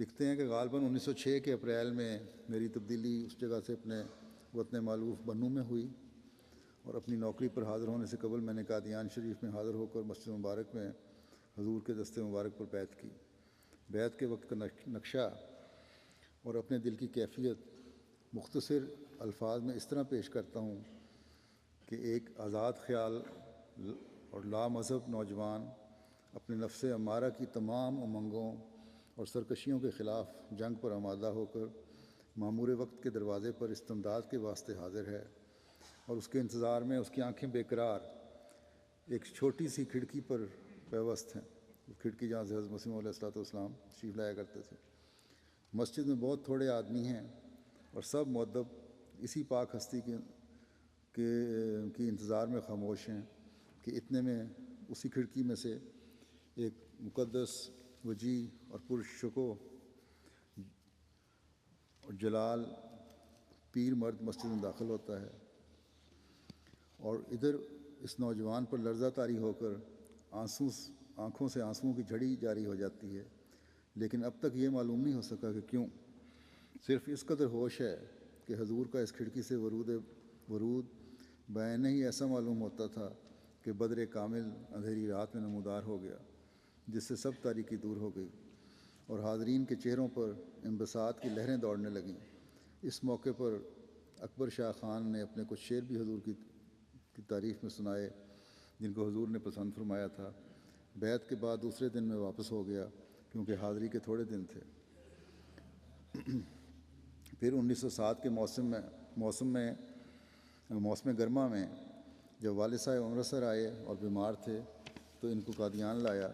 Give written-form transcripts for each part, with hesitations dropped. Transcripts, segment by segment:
لکھتے ہیں کہ غالباً 1906 کے اپریل میں میری تبدیلی اس جگہ سے اپنے وطن معلوف بنو میں ہوئی، اور اپنی نوکری پر حاضر ہونے سے قبل میں نے قادیان شریف میں حاضر ہو کر مسجد مبارک میں حضور کے دستے مبارک پر بیعت کی۔ بیعت کے وقت کا نقشہ اور اپنے دل کی کیفیت مختصر الفاظ میں اس طرح پیش کرتا ہوں کہ ایک آزاد خیال اور لامذہب نوجوان اپنے نفس امارہ کی تمام امنگوں اور سرکشیوں کے خلاف جنگ پر آمادہ ہو کر معمور وقت کے دروازے پر استمداد کے واسطے حاضر ہے، اور اس کے انتظار میں اس کی آنکھیں بے قرار ایک چھوٹی سی کھڑکی پر پیوست ہیں، کھڑکی جہاں سے حضرت مسیح علیہ والسلام تشریف لایا کرتے تھے۔ مسجد میں بہت تھوڑے آدمی ہیں اور سب مؤدب اسی پاک ہستی کے انتظار میں خاموش ہیں کہ اتنے میں اسی کھڑکی میں سے ایک مقدس، وجیح اور پرشکوہ اور جلال پیر مرد مسجد میں داخل ہوتا ہے، اور ادھر اس نوجوان پر لرزہ طاری ہو کر آنکھوں سے آنسوؤں کی جھڑی جاری ہو جاتی ہے، لیکن اب تک یہ معلوم نہیں ہو سکا کہ کیوں۔ صرف اس قدر ہوش ہے کہ حضور کا اس کھڑکی سے ورود بعین ہی ایسا معلوم ہوتا تھا کہ بدر کامل اندھیری رات میں نمودار ہو گیا، جس سے سب تاریکی دور ہو گئی اور حاضرین کے چہروں پر انبساط کی لہریں دوڑنے لگیں۔ اس موقع پر اکبر شاہ خان نے اپنے کچھ شعر بھی حضور کی تعریف میں سنائے، جن کو حضور نے پسند فرمایا تھا۔ بیعت کے بعد دوسرے دن میں واپس ہو گیا کیونکہ حاضری کے تھوڑے دن تھے۔ پھر 1907 کے موسم گرما میں جب والد صاحب امرتسر آئے اور بیمار تھے تو ان کو قادیان لایا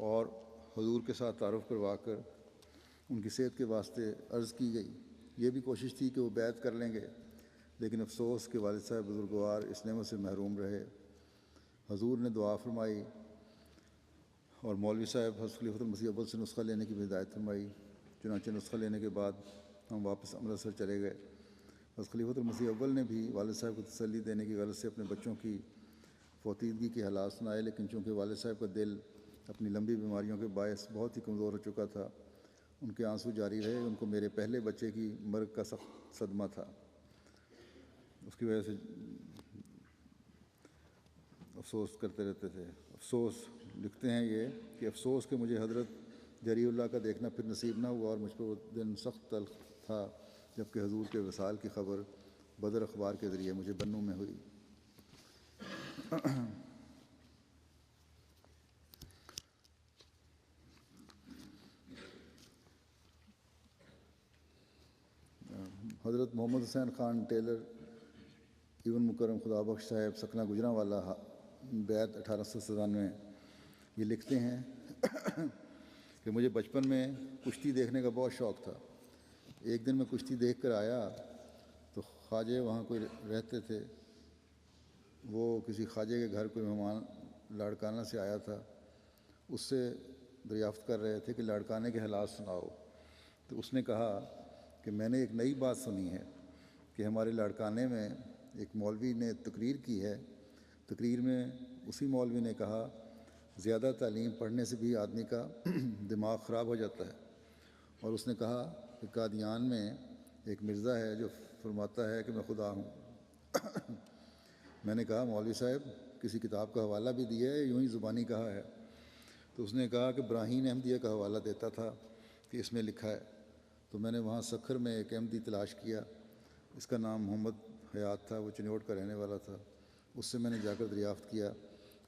اور حضور کے ساتھ تعارف کروا کر ان کی صحت کے واسطے عرض کی گئی۔ یہ بھی کوشش تھی کہ وہ بیعت کر لیں گے، لیکن افسوس کہ والد صاحب بزرگوار اس نعمت سے محروم رہے۔ حضور نے دعا فرمائی اور مولوی صاحب حضرت خلیفۃ المسیح اول سے نسخہ لینے کی بھی ہدایت فرمائی۔ چنانچہ نسخہ لینے کے بعد ہم واپس امرتسر چلے گئے۔ حضرت خلیفۃ المسیح اول نے بھی والد صاحب کو تسلی دینے کی غرض سے اپنے بچوں کی فوتیدگی کے حالات سنائے، لیکن چونکہ والد صاحب کا دل اپنی لمبی بیماریوں کے باعث بہت ہی کمزور ہو چکا تھا، ان کے آنسو جاری رہے۔ ان کو میرے پہلے بچے کی مرگ کا سخت صدمہ تھا، اس کی وجہ سے افسوس کرتے رہتے تھے۔ افسوس لکھتے ہیں یہ کہ افسوس کہ مجھے حضرت جری اللہ کا دیکھنا پھر نصیب نہ ہوا، اور مجھ پر وہ دن سخت تلخ تھا جب کہ حضور کے وصال کی خبر بدر اخبار کے ذریعے مجھے بنو میں ہوئی۔ حضرت محمد حسین خان ٹیلر ایون مکرم خدا بخش صاحب سکنہ گجرانوالا بیعت 1897 یہ لکھتے ہیں کہ مجھے بچپن میں کشتی دیکھنے کا بہت شوق تھا۔ ایک دن میں کشتی دیکھ کر آیا تو خواجے وہاں کوئی رہتے تھے، وہ کسی خواجے کے گھر کوئی مہمان لاڑکانہ سے آیا تھا، اس سے دریافت کر رہے تھے کہ لاڑکانے کے حالات سناؤ۔ تو اس نے کہا کہ میں نے ایک نئی بات سنی ہے کہ ہمارے لاڑکانے میں ایک مولوی نے تقریر کی ہے۔ تقریر میں اسی مولوی نے کہا زیادہ تعلیم پڑھنے سے بھی آدمی کا دماغ خراب ہو جاتا ہے، اور اس نے کہا کہ قادیان میں ایک مرزا ہے جو فرماتا ہے کہ میں خدا ہوں۔ میں نے کہا مولوی صاحب کسی کتاب کا حوالہ بھی دیا ہے، یوں ہی زبانی کہا ہے؟ تو اس نے کہا کہ براہین احمدیہ کا حوالہ دیتا تھا کہ اس میں لکھا ہے۔ تو میں نے وہاں سکھر میں ایک احمدی تلاش کیا، اس کا نام محمد حیات تھا، وہ چنوٹ کا رہنے والا تھا۔ اس سے میں نے جا کر دریافت کیا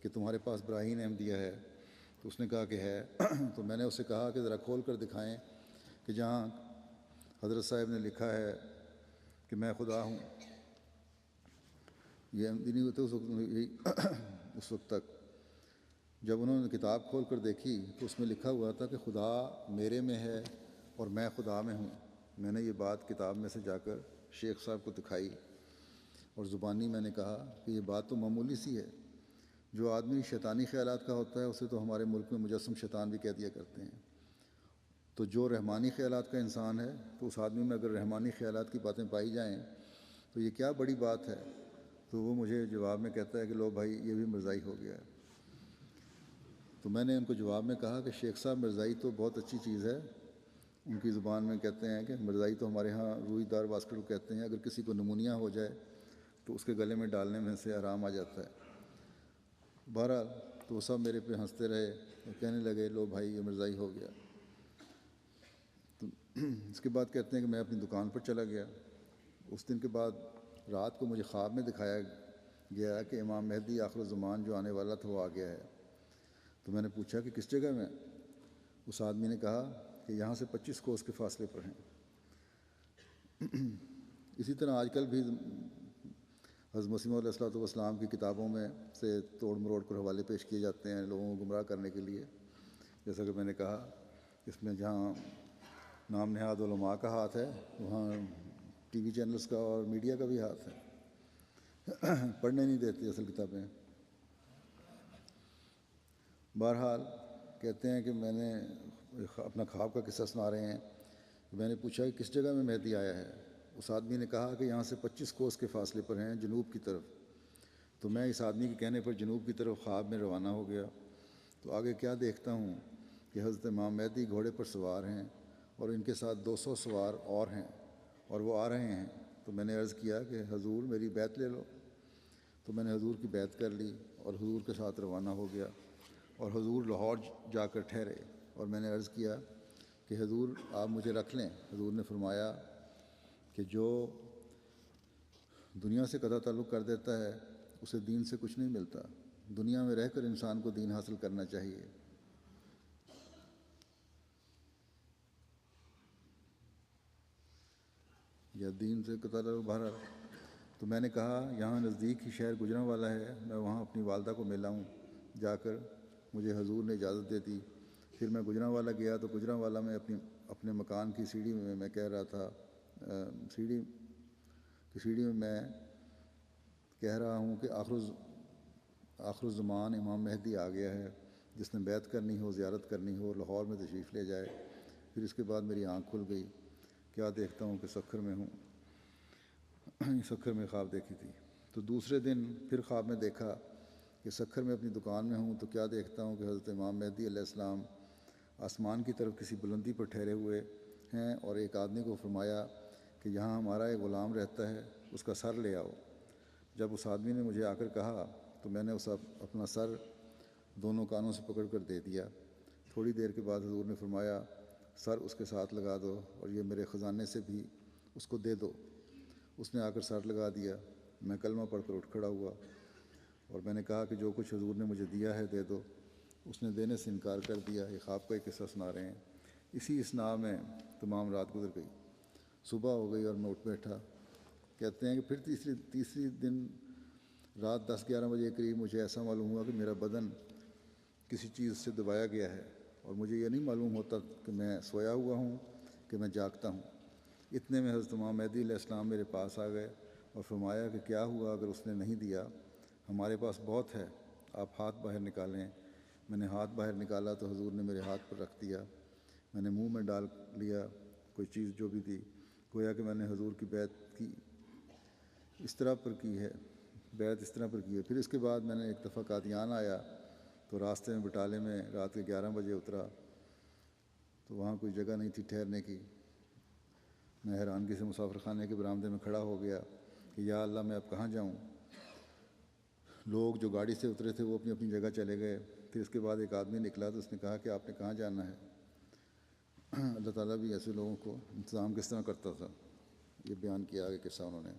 کہ تمہارے پاس براہین احمدیہ ہے؟ تو اس نے کہا کہ ہے۔ تو میں نے اسے کہا کہ ذرا کھول کر دکھائیں کہ جہاں حضرت صاحب نے لکھا ہے کہ میں خدا ہوں۔ یہ احمدی نہیں ہوتے اس وقت تک۔ جب انہوں نے کتاب کھول کر دیکھی تو اس میں لکھا ہوا تھا کہ خدا میرے میں ہے اور میں خدا میں ہوں۔ میں نے یہ بات کتاب میں سے جا کر شیخ صاحب کو دکھائی اور زبانی میں نے کہا کہ یہ بات تو معمولی سی ہے، جو آدمی شیطانی خیالات کا ہوتا ہے اسے تو ہمارے ملک میں مجسم شیطان بھی کہہ دیا کرتے ہیں، تو جو رحمانی خیالات کا انسان ہے تو اس آدمی میں اگر رحمانی خیالات کی باتیں پائی جائیں تو یہ کیا بڑی بات ہے؟ تو وہ مجھے جواب میں کہتا ہے کہ لو بھائی یہ بھی مرزائی ہو گیا ہے۔ تو میں نے ان کو جواب میں کہا کہ شیخ صاحب مرزائی تو بہت اچھی چیز ہے، ان کی زبان میں کہتے ہیں کہ مرزائی تو ہمارے ہاں روئی دار باسکٹ کو کہتے ہیں، اگر کسی کو نمونیا ہو جائے تو اس کے گلے میں ڈالنے میں سے آرام آ جاتا ہے۔ بہرحال تو وہ سب میرے پہ ہنستے رہے اور کہنے لگے لو بھائی یہ مرزائی ہو گیا۔ تو اس کے بعد کہتے ہیں کہ میں اپنی دکان پر چلا گیا۔ اس دن کے بعد رات کو مجھے خواب میں دکھایا گیا کہ امام مہدی آخر الزمان جو آنے والا تھا وہ آ گیا ہے۔ تو میں نے پوچھا کہ کس جگہ میں؟ اس آدمی نے کہا کہ یہاں سے 25 کوس کے فاصلے پر ہیں۔ اسی طرح آج کل بھی حضرت مسیح علیہ الصلوۃ والسلام کی کتابوں میں سے توڑ مروڑ کر حوالے پیش کیے جاتے ہیں لوگوں کو گمراہ کرنے کے لیے، جیسا کہ میں نے کہا اس میں جہاں نام نہاد علماء کا ہاتھ ہے وہاں ٹی وی چینلز کا اور میڈیا کا بھی ہاتھ ہے، پڑھنے نہیں دیتے اصل کتابیں۔ بہرحال کہتے ہیں کہ میں نے اپنا خواب کا قصہ سنا رہے ہیں، میں نے پوچھا کہ کس جگہ میں مہدی آیا ہے؟ اس آدمی نے کہا کہ یہاں سے 25 کوس کے فاصلے پر ہیں جنوب کی طرف۔ تو میں اس آدمی کے کہنے پر جنوب کی طرف خواب میں روانہ ہو گیا۔ تو آگے کیا دیکھتا ہوں کہ حضرت امام مہدی گھوڑے پر سوار ہیں اور ان کے ساتھ 200 سوار اور ہیں اور وہ آ رہے ہیں۔ تو میں نے عرض کیا کہ حضور میری بیعت لے لو۔ تو میں نے حضور کی بیعت کر لی اور حضور کے ساتھ روانہ ہو گیا اور حضور لاہور جا کر ٹھہرے اور میں نے عرض کیا کہ حضور آپ مجھے رکھ لیں۔ حضور نے فرمایا کہ جو دنیا سے قطع تعلق کر دیتا ہے اسے دین سے کچھ نہیں ملتا، دنیا میں رہ کر انسان کو دین حاصل کرنا چاہیے۔ یا دین سے قطع تعلق بہرحال۔ تو میں نے کہا یہاں نزدیک ہی شہر گجرانوالہ ہے، میں وہاں اپنی والدہ کو ملا ہوں جا کر۔ مجھے حضور نے اجازت دے دی۔ پھر میں گجرانوالہ گیا تو گجرانوالہ میں اپنے مکان کی سیڑھی میں کہہ رہا تھا سیڑھی میں میں کہہ رہا ہوں کہ آخر الزمان امام مہدی آ گیا ہے، جس نے بیعت کرنی ہو زیارت کرنی ہو لاہور میں تشریف لے جائے۔ پھر اس کے بعد میری آنکھ کھل گئی، کیا دیکھتا ہوں کہ سکھر میں ہوں، سکھر میں خواب دیکھی تھی۔ تو دوسرے دن پھر خواب میں دیکھا کہ سکھر میں اپنی دکان میں ہوں، تو کیا دیکھتا ہوں کہ حضرت امام مہدی علیہ السلام آسمان کی طرف کسی بلندی پر ٹھہرے ہوئے ہیں اور ایک آدمی کو فرمایا کہ یہاں ہمارا ایک غلام رہتا ہے، اس کا سر لے آؤ۔ جب اس آدمی نے مجھے آ کر کہا تو میں نے اپنا سر دونوں کانوں سے پکڑ کر دے دیا۔ تھوڑی دیر کے بعد حضور نے فرمایا سر اس کے ساتھ لگا دو اور یہ میرے خزانے سے بھی اس کو دے دو۔ اس نے آ کر سر لگا دیا۔ میں کلمہ پڑھ کر اٹھ کھڑا ہوا اور میں نے کہا کہ جو کچھ حضور نے مجھے دیا ہے دے دو۔ اس نے دینے سے انکار کر دیا۔ یہ خواب کا ایک قصہ سنا رہے ہیں۔ اسی اسنا میں تمام رات گزر گئی، صبح ہو گئی اور میں اٹھ بیٹھا۔ کہتے ہیں کہ پھر تیسری دن رات 10-11 بجے کے قریب مجھے ایسا معلوم ہوا کہ میرا بدن کسی چیز سے دبایا گیا ہے اور مجھے یہ نہیں معلوم ہوتا کہ میں سویا ہوا ہوں کہ میں جاگتا ہوں۔ اتنے میں حضرت امام مہدی علیہ السلام میرے پاس آ گئے اور فرمایا کہ کیا ہوا اگر اس نے نہیں دیا؟ ہمارے پاس بہت ہے، آپ ہاتھ باہر نکالیں۔ میں نے ہاتھ باہر نکالا تو حضور نے میرے ہاتھ پر رکھ دیا۔ میں نے منہ میں ڈال لیا کوئی چیز جو بھی تھی، گویا کہ میں نے حضور کی بیعت کی اس طرح پر کی ہے، بیعت اس طرح پر کی ہے۔ پھر اس کے بعد میں نے ایک دفعہ قادیان آیا تو راستے میں بٹالے میں رات کے 11 بجے اترا تو وہاں کوئی جگہ نہیں تھی ٹھہرنے کی۔ میں حیرانگی سے مسافر خانے کے برآمدے میں کھڑا ہو گیا کہ یا اللہ میں اب کہاں جاؤں۔ لوگ جو گاڑی سے اترے تھے وہ اپنی اپنی جگہ چلے گئے۔ پھر اس کے بعد ایک آدمی نکلا تو اس نے کہا کہ آپ نے کہاں جانا ہے؟ اللہ تعالیٰ بھی ایسے لوگوں کو انتظام کس طرح کرتا تھا، یہ بیان کیا آگے قصہ انہوں نے۔